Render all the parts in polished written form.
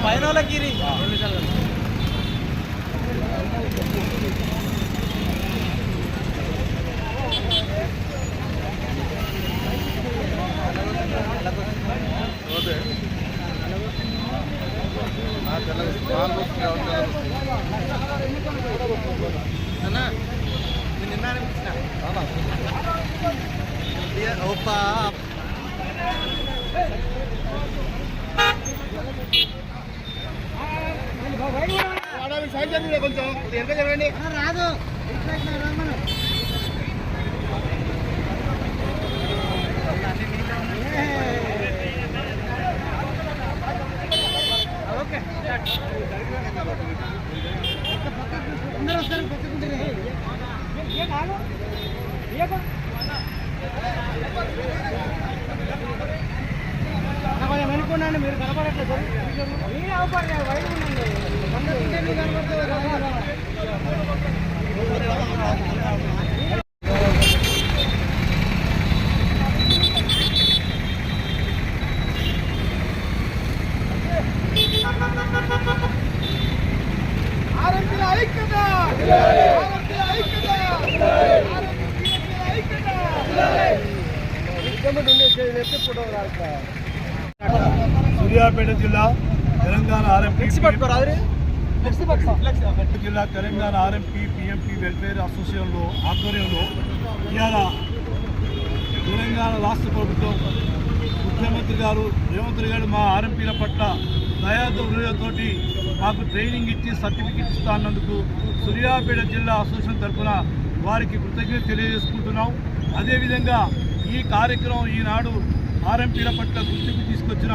పైనోళ్ళకి కొంచెం ఎంత జరగండి రాదు కొంచెం వెనుకున్నాండి మీరు కనపడట్లేదు మీరు అవపడలేదు బయట సూర్యాపేట జిల్లా తెలంగాణ ఆర్ఎంపీ జిల్లా తెలంగాణ ఆర్ఎంపీ పిఎంపీ వెల్ఫేర్ అసోసియేషన్లో ఆధ్వర్యంలో ఇవాళ తెలంగాణ రాష్ట్ర ప్రభుత్వం ముఖ్యమంత్రి గారు రేవంత్ గారు మా ఆర్ఎంపీల పట్ల దయాదృఢతోటి మాకు ట్రైనింగ్ ఇచ్చి సర్టిఫికెట్ ఇస్తా అన్నందుకు సూర్యాపేట జిల్లా అసోసియేషన్ తరఫున వారికి కృతజ్ఞత తెలియజేసుకుంటున్నాం. అదేవిధంగా ఈ కార్యక్రమం ఈనాడు ఆర్ఎంపీల పట్ల గుర్తింపు తీసుకొచ్చిన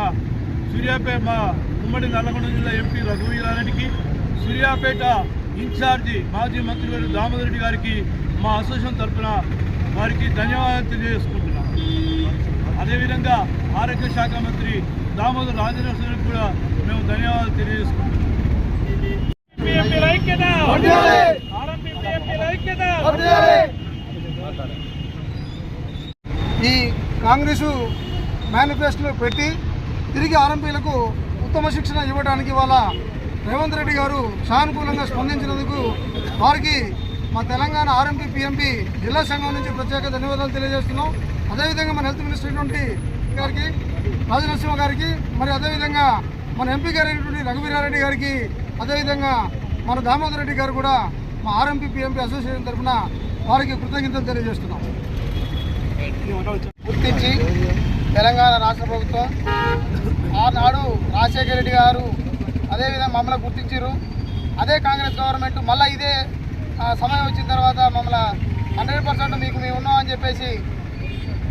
సూర్యాపేట మా ఉమ్మడి నల్లగొండ జిల్లా ఎంపీ రఘువీరారెడ్డికి, సూర్యాపేట ఇన్ఛార్జి మాజీ మంత్రి దామోదర్ రెడ్డి గారికి మా అసోసియేషన్ తరఫున వారికి ధన్యవాదాలు తెలియజేసుకుంటున్నాం. అదేవిధంగా ఆరోగ్య శాఖ మంత్రి దామోదర్ రాజేంద్ర కూడా మేము ధన్యవాదాలు తెలియజేసుకుంటున్నాం. ఈ కాంగ్రెసు మేనిఫెస్టోలో పెట్టి తిరిగి ఆర్ఎంపీలకు ఉత్తమ శిక్షణ ఇవ్వడానికి వాళ్ళ రేవంత్ రెడ్డి గారు సానుకూలంగా స్పందించినందుకు వారికి మా తెలంగాణ ఆర్ఎంపీ పిఎంపీ జిల్లా సంఘం నుంచి ప్రత్యేక ధన్యవాదాలు తెలియజేస్తున్నాం. అదేవిధంగా మన హెల్త్ మినిస్టర్ గారికి రాజనరసింహ గారికి, మరి అదేవిధంగా మన ఎంపీ గారైనటువంటి రఘువీరారెడ్డి గారికి, అదేవిధంగా మన దామోదర్ రెడ్డి గారు కూడా మా ఆర్ఎంపీ పిఎంపీ అసోసియేషన్ తరఫున వారికి కృతజ్ఞతలు తెలియజేస్తున్నాం. గుర్తించి తెలంగాణ రాష్ట్ర ప్రభుత్వం ఆనాడు రాజశేఖర రెడ్డి గారు అదేవిధంగా మమ్మల్ని గుర్తించారు. అదే కాంగ్రెస్ గవర్నమెంట్ మళ్ళీ ఇదే సమయం వచ్చిన తర్వాత మమ్మల్ని 100% మీకు మేము ఉన్నామని చెప్పేసి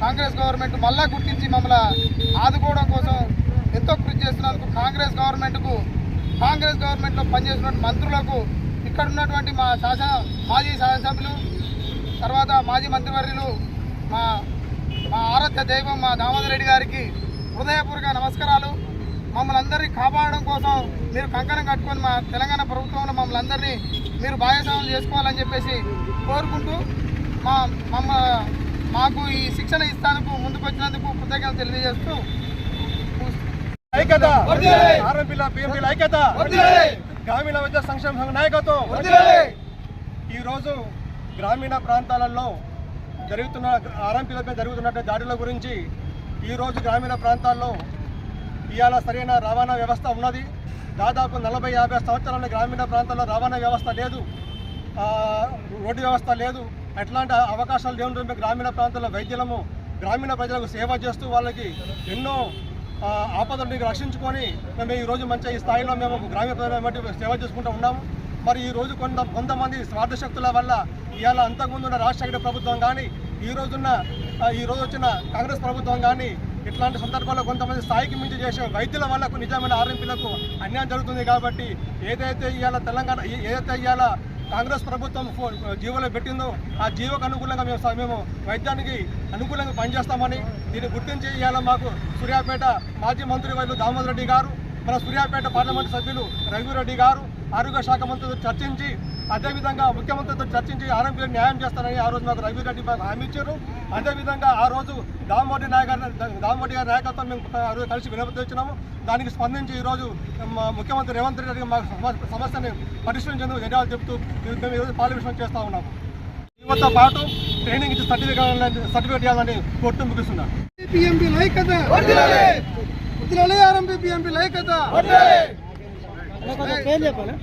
కాంగ్రెస్ గవర్నమెంట్ మళ్ళీ గుర్తించి మమ్మల్ని ఆదుకోవడం కోసం ఎంతో కృషి చేస్తున్నందుకు కాంగ్రెస్ గవర్నమెంట్లో పనిచేస్తున్న మంత్రులకు, ఇక్కడ ఉన్నటువంటి మా మాజీ శాసనసభ్యులు, తర్వాత మాజీ మంత్రివర్యులు, మా ఆరాధ్య దైవం మా దామోదర్ రెడ్డి గారికి హృదయపూర్వక నమస్కారాలు. మమ్మల్ని అందరినీ కాపాడడం కోసం మీరు కంకణం కట్టుకొని మా తెలంగాణ ప్రభుత్వంలో మమ్మల్ని అందరినీ మీరు భాగస్వామ్యం చేసుకోవాలని చెప్పేసి కోరుకుంటూ మాకు ఈ శిక్షణ ఇస్తానికి ముందుకు వచ్చినందుకు కృతజ్ఞతలు తెలియజేస్తూ ఐక్యత, ఆర్ఎంపీల పిఎంపీల ఐక్యత, గ్రామీణ విద్యా సంక్షేమ సంఘ నాయకత్వం. ఈరోజు గ్రామీణ ప్రాంతాలలో ఆర్ఎంపీలపై జరుగుతున్న దాడుల గురించి ఈరోజు గ్రామీణ ప్రాంతాల్లో ఇవాళ సరైన రవాణా వ్యవస్థ ఉన్నది. దాదాపు 40-50 సంవత్సరాల గ్రామీణ ప్రాంతాల్లో రవాణా వ్యవస్థ లేదు, రోడ్డు వ్యవస్థ లేదు. ఎట్లాంటి అవకాశాలు లేవుంటుంది. గ్రామీణ ప్రాంతాల్లో వైద్యులము గ్రామీణ ప్రజలకు సేవ చేస్తూ వాళ్ళకి ఎన్నో ఆపదల నుంచి రక్షించుకొని మేము ఈరోజు మంచిగా ఈ స్థాయిలో మేము గ్రామీణ ప్రజలు సేవ చేసుకుంటూ ఉన్నాము. మరి ఈరోజు కొంతమంది స్వార్థ శక్తుల వల్ల ఇవాళ అంతకుముందున్న రాజశేఖర ప్రభుత్వం కానీ ఈరోజు వచ్చిన కాంగ్రెస్ ప్రభుత్వం కానీ ఇట్లాంటి సందర్భాల్లో కొంతమంది స్థాయికి మించి చేసే వైద్యుల వల్ల నిజమైన ఆర్ఎంపీలకు అన్యాయం జరుగుతుంది. కాబట్టి ఏదైతే ఇవాళ తెలంగాణ ఏదైతే ఇవాళ కాంగ్రెస్ ప్రభుత్వం జీవోలో పెట్టిందో ఆ జీవోకు అనుకూలంగా మేము వైద్యానికి అనుకూలంగా పనిచేస్తామని దీన్ని గుర్తించి ఇవాళ మాకు సూర్యాపేట మాజీ మంత్రి వైద్యులు దామోదర్ రెడ్డి గారు, మన సూర్యాపేట పార్లమెంటు సభ్యులు రఘురెడ్డి గారు ఆరోగ్య శాఖ మంత్రితో చర్చించి అదేవిధంగా ముఖ్యమంత్రితో చర్చించి ఆర్ఎంపీలకు న్యాయం చేస్తానని ఆ రోజు మాకు రఘురెడ్డి మాకు హామీ ఇచ్చారు. అదేవిధంగా ఆ రోజు దామోదర్ గారి నాయకత్వం మేము ఆ రోజు కలిసి వినతి ఇచ్చినాము. దానికి స్పందించి ఈరోజు ముఖ్యమంత్రి రేవంత్ రెడ్డి మాకు సమస్యని పరిష్కరించేందుకు ధన్యవాదాలు చెప్తూ మేము ఈరోజు పార్లమెంట్ చేస్తూ ఉన్నాము. యువతతో పాటు ట్రైనింగ్ ఇచ్చి సర్టిఫికేట్ ఇవ్వాలని కోర్టు ముగిస్తున్నాను. పిఎంపీ లైకత ఆర్ఎంపీ పిఎంపీ లైకత పేరు చెప్పాలి.